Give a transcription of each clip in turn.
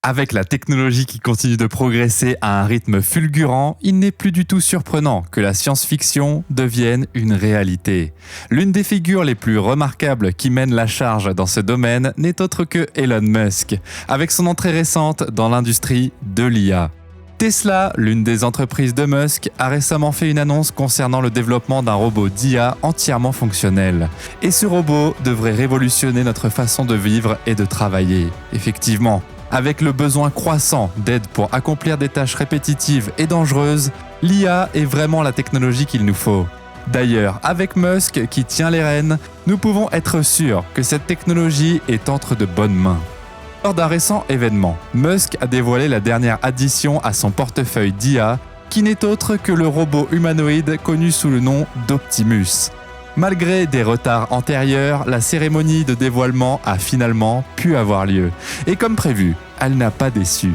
Avec la technologie qui continue de progresser à un rythme fulgurant, il n'est plus du tout surprenant que la science-fiction devienne une réalité. L'une des figures les plus remarquables qui mène la charge dans ce domaine n'est autre que Elon Musk, avec son entrée récente dans l'industrie de l'IA. Tesla, l'une des entreprises de Musk, a récemment fait une annonce concernant le développement d'un robot d'IA entièrement fonctionnel. Et ce robot devrait révolutionner notre façon de vivre et de travailler. Effectivement, avec le besoin croissant d'aide pour accomplir des tâches répétitives et dangereuses, l'IA est vraiment la technologie qu'il nous faut. D'ailleurs, avec Musk qui tient les rênes, nous pouvons être sûrs que cette technologie est entre de bonnes mains. Lors d'un récent événement, Musk a dévoilé la dernière addition à son portefeuille d'IA, qui n'est autre que le robot humanoïde connu sous le nom d'Optimus. Malgré des retards antérieurs, la cérémonie de dévoilement a finalement pu avoir lieu. Et comme prévu, elle n'a pas déçu.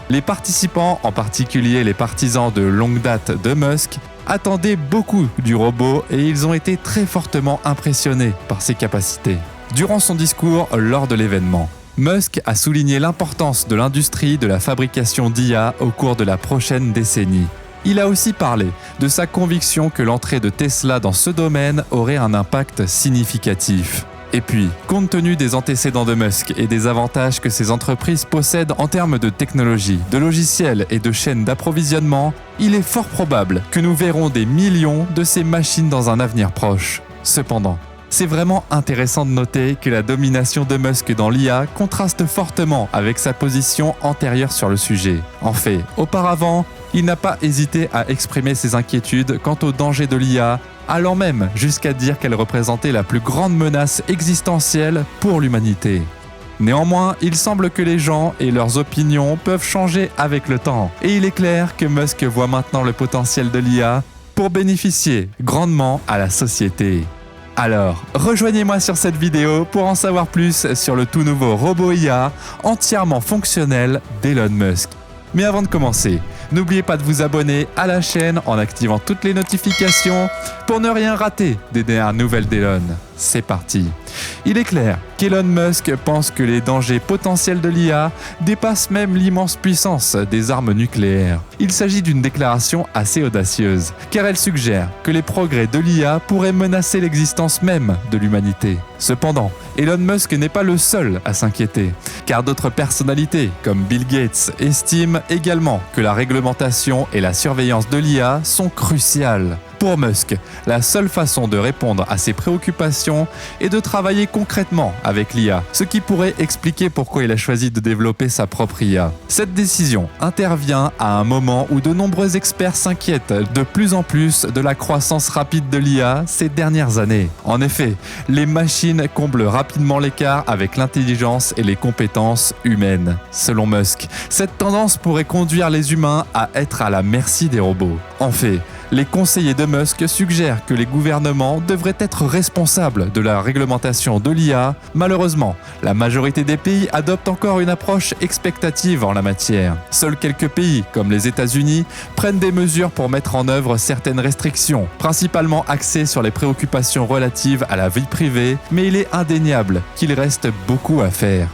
Les participants, en particulier les partisans de longue date de Musk, attendaient beaucoup du robot et ils ont été très fortement impressionnés par ses capacités. Durant son discours lors de l'événement, Musk a souligné l'importance de l'industrie de la fabrication d'IA au cours de la prochaine décennie. Il a aussi parlé de sa conviction que l'entrée de Tesla dans ce domaine aurait un impact significatif. Et puis, compte tenu des antécédents de Musk et des avantages que ces entreprises possèdent en termes de technologie, de logiciels et de chaînes d'approvisionnement, il est fort probable que nous verrons des millions de ces machines dans un avenir proche. Cependant, c'est vraiment intéressant de noter que la domination de Musk dans l'IA contraste fortement avec sa position antérieure sur le sujet. En fait, auparavant, il n'a pas hésité à exprimer ses inquiétudes quant aux dangers de l'IA, allant même jusqu'à dire qu'elle représentait la plus grande menace existentielle pour l'humanité. Néanmoins, il semble que les gens et leurs opinions peuvent changer avec le temps. Et il est clair que Musk voit maintenant le potentiel de l'IA pour bénéficier grandement à la société. Alors, rejoignez-moi sur cette vidéo pour en savoir plus sur le tout nouveau robot IA entièrement fonctionnel d'Elon Musk. Mais avant de commencer, n'oubliez pas de vous abonner à la chaîne en activant toutes les notifications pour ne rien rater des dernières nouvelles d'Elon. C'est parti. Il est clair qu'Elon Musk pense que les dangers potentiels de l'IA dépassent même l'immense puissance des armes nucléaires. Il s'agit d'une déclaration assez audacieuse, car elle suggère que les progrès de l'IA pourraient menacer l'existence même de l'humanité. Cependant, Elon Musk n'est pas le seul à s'inquiéter, car d'autres personnalités, comme Bill Gates, estiment également que la réglementation et la surveillance de l'IA sont cruciales. Pour Musk, la seule façon de répondre à ses préoccupations est de travailler concrètement avec l'IA, ce qui pourrait expliquer pourquoi il a choisi de développer sa propre IA. Cette décision intervient à un moment où de nombreux experts s'inquiètent de plus en plus de la croissance rapide de l'IA ces dernières années. En effet, les machines comblent rapidement l'écart avec l'intelligence et les compétences humaines. Selon Musk, cette tendance pourrait conduire les humains à être à la merci des robots. En fait, les conseillers de Musk suggèrent que les gouvernements devraient être responsables de la réglementation de l'IA. Malheureusement, la majorité des pays adoptent encore une approche expectative en la matière. Seuls quelques pays, comme les États-Unis, prennent des mesures pour mettre en œuvre certaines restrictions, principalement axées sur les préoccupations relatives à la vie privée, mais il est indéniable qu'il reste beaucoup à faire.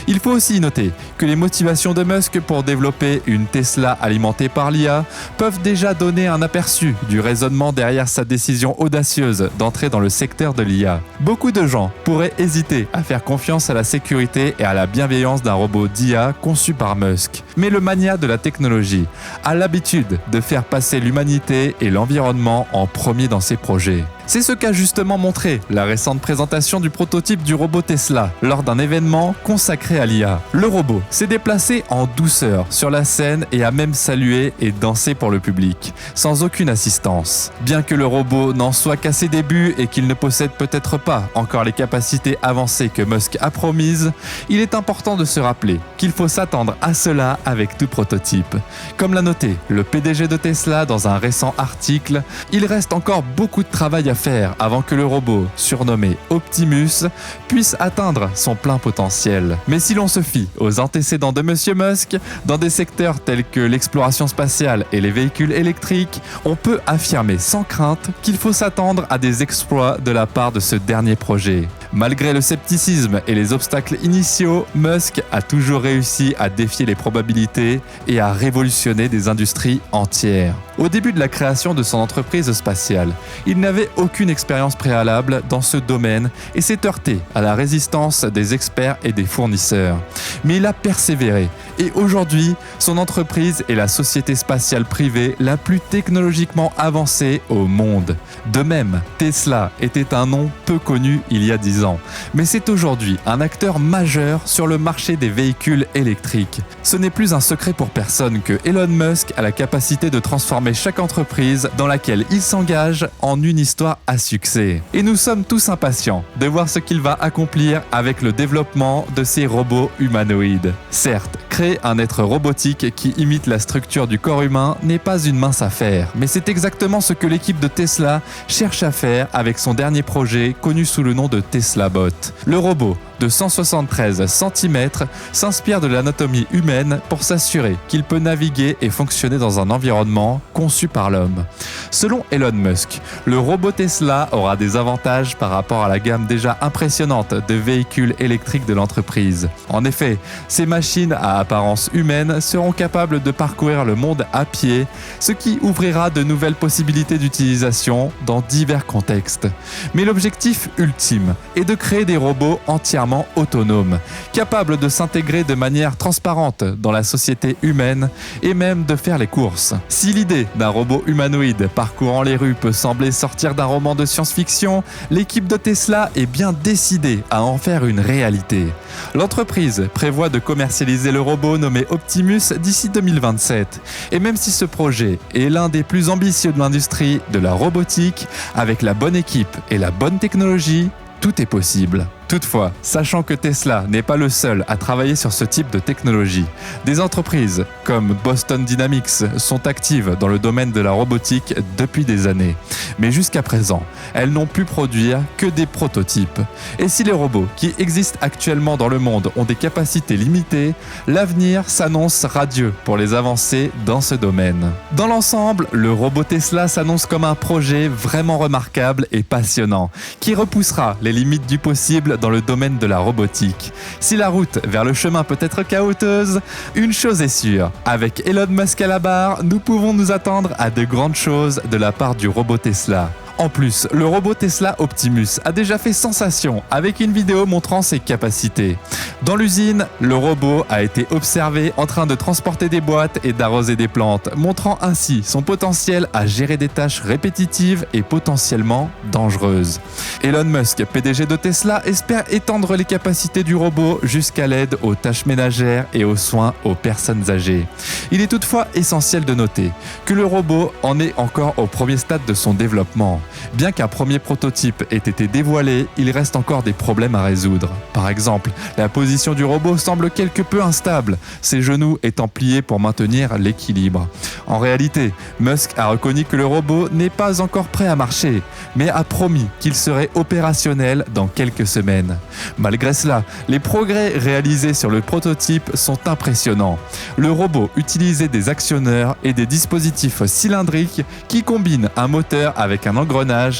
Il faut aussi noter que les motivations de Musk pour développer une Tesla alimentée par l'IA peuvent déjà donner un aperçu du raisonnement derrière sa décision audacieuse d'entrer dans le secteur de l'IA. Beaucoup de gens pourraient hésiter à faire confiance à la sécurité et à la bienveillance d'un robot d'IA conçu par Musk. Mais le mania de la technologie a l'habitude de faire passer l'humanité et l'environnement en premier dans ses projets. C'est ce qu'a justement montré la récente présentation du prototype du robot Tesla lors d'un événement consacré à l'IA. Le robot s'est déplacé en douceur sur la scène et a même salué et dansé pour le public, sans aucune assistance. Bien que le robot n'en soit qu'à ses débuts et qu'il ne possède peut-être pas encore les capacités avancées que Musk a promises, il est important de se rappeler qu'il faut s'attendre à cela avec tout prototype. Comme l'a noté le PDG de Tesla dans un récent article, il reste encore beaucoup de travail à à faire avant que le robot, surnommé Optimus, puisse atteindre son plein potentiel. Mais si l'on se fie aux antécédents de Monsieur Musk, dans des secteurs tels que l'exploration spatiale et les véhicules électriques, on peut affirmer sans crainte qu'il faut s'attendre à des exploits de la part de ce dernier projet. Malgré le scepticisme et les obstacles initiaux, Musk a toujours réussi à défier les probabilités et à révolutionner des industries entières. Au début de la création de son entreprise spatiale, il n'avait aucune expérience préalable dans ce domaine et s'est heurté à la résistance des experts et des fournisseurs. Mais il a persévéré et aujourd'hui, son entreprise est la société spatiale privée la plus technologiquement avancée au monde. De même, Tesla était un nom peu connu il y a 10 ans, mais c'est aujourd'hui un acteur majeur sur le marché des véhicules électriques. Ce n'est plus un secret pour personne que Elon Musk a la capacité de transformer chaque entreprise dans laquelle il s'engage en une histoire à succès. Et nous sommes tous impatients de voir ce qu'il va accomplir avec le développement de ces robots humanoïdes. Certes, créer un être robotique qui imite la structure du corps humain n'est pas une mince affaire, mais c'est exactement ce que l'équipe de Tesla cherche à faire avec son dernier projet connu sous le nom de Tesla Bot. Le robot de 173 cm s'inspire de l'anatomie humaine pour s'assurer qu'il peut naviguer et fonctionner dans un environnement conçu par l'homme. Selon Elon Musk, le robot Tesla aura des avantages par rapport à la gamme déjà impressionnante de véhicules électriques de l'entreprise. En effet, ces machines à apparence humaine seront capables de parcourir le monde à pied, ce qui ouvrira de nouvelles possibilités d'utilisation dans divers contextes. Mais l'objectif ultime est de créer des robots entièrement autonomes, capables de s'intégrer de manière transparente dans la société humaine et même de faire les courses. Si l'idée d'un robot humanoïde parcourant les rues peut sembler sortir d'un roman de science-fiction, l'équipe de Tesla est bien décidée à en faire une réalité. L'entreprise prévoit de commercialiser le robot nommé Optimus d'ici 2027. Et même si ce projet est l'un des plus ambitieux de l'industrie de la robotique, avec la bonne équipe et la bonne technologie, tout est possible. Toutefois, sachant que Tesla n'est pas le seul à travailler sur ce type de technologie, des entreprises comme Boston Dynamics sont actives dans le domaine de la robotique depuis des années. Mais jusqu'à présent, elles n'ont pu produire que des prototypes. Et si les robots qui existent actuellement dans le monde ont des capacités limitées, l'avenir s'annonce radieux pour les avancées dans ce domaine. Dans l'ensemble, le robot Tesla s'annonce comme un projet vraiment remarquable et passionnant, qui repoussera les limites du possible dans le domaine de la robotique. Si la route vers le chemin peut être chaoteuse, une chose est sûre, avec Elon Musk à la barre, nous pouvons nous attendre à de grandes choses de la part du robot Tesla. En plus, le robot Tesla Optimus a déjà fait sensation avec une vidéo montrant ses capacités. Dans l'usine, le robot a été observé en train de transporter des boîtes et d'arroser des plantes, montrant ainsi son potentiel à gérer des tâches répétitives et potentiellement dangereuses. Elon Musk, PDG de Tesla, espère étendre les capacités du robot jusqu'à l'aide aux tâches ménagères et aux soins aux personnes âgées. Il est toutefois essentiel de noter que le robot en est encore au premier stade de son développement. Bien qu'un premier prototype ait été dévoilé, il reste encore des problèmes à résoudre. Par exemple, la position du robot semble quelque peu instable, ses genoux étant pliés pour maintenir l'équilibre. En réalité, Musk a reconnu que le robot n'est pas encore prêt à marcher, mais a promis qu'il serait opérationnel dans quelques semaines. Malgré cela, les progrès réalisés sur le prototype sont impressionnants. Le robot utilisait des actionneurs et des dispositifs cylindriques qui combinent un moteur avec un engrenage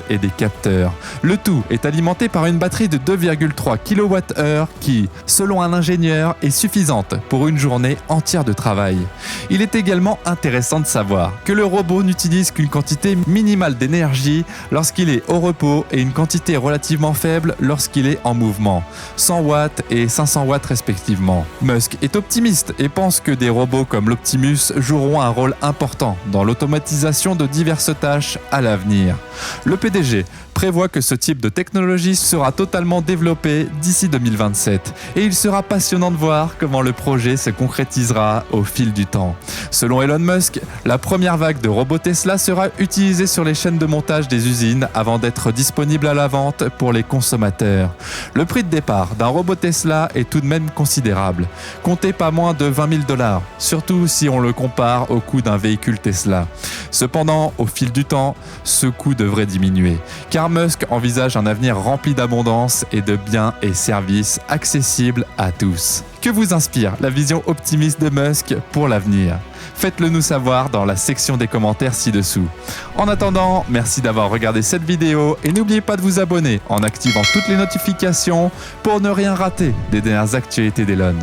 et des capteurs. Le tout est alimenté par une batterie de 2,3 kWh qui, selon un ingénieur, est suffisante pour une journée entière de travail. Il est également intéressant de savoir que le robot n'utilise qu'une quantité minimale d'énergie lorsqu'il est au repos et une quantité relativement faible lorsqu'il est en mouvement, 100 watts et 500 watts respectivement. Musk est optimiste et pense que des robots comme l'Optimus joueront un rôle important dans l'automatisation de diverses tâches à l'avenir. Le PDG prévoit que ce type de technologie sera totalement développé d'ici 2027 et il sera passionnant de voir comment le projet se concrétisera au fil du temps. Selon Elon Musk, la première vague de robots Tesla sera utilisée sur les chaînes de montage des usines avant d'être disponible à la vente pour les consommateurs. Le prix de départ d'un robot Tesla est tout de même considérable, comptez pas moins de 20 000 $, surtout si on le compare au coût d'un véhicule Tesla. Cependant, au fil du temps, ce coût devrait diminuer, car car Musk envisage un avenir rempli d'abondance et de biens et services accessibles à tous. Que vous inspire la vision optimiste de Musk pour l'avenir? Faites-le nous savoir dans la section des commentaires ci-dessous. En attendant, merci d'avoir regardé cette vidéo et n'oubliez pas de vous abonner en activant toutes les notifications pour ne rien rater des dernières actualités d'Elon.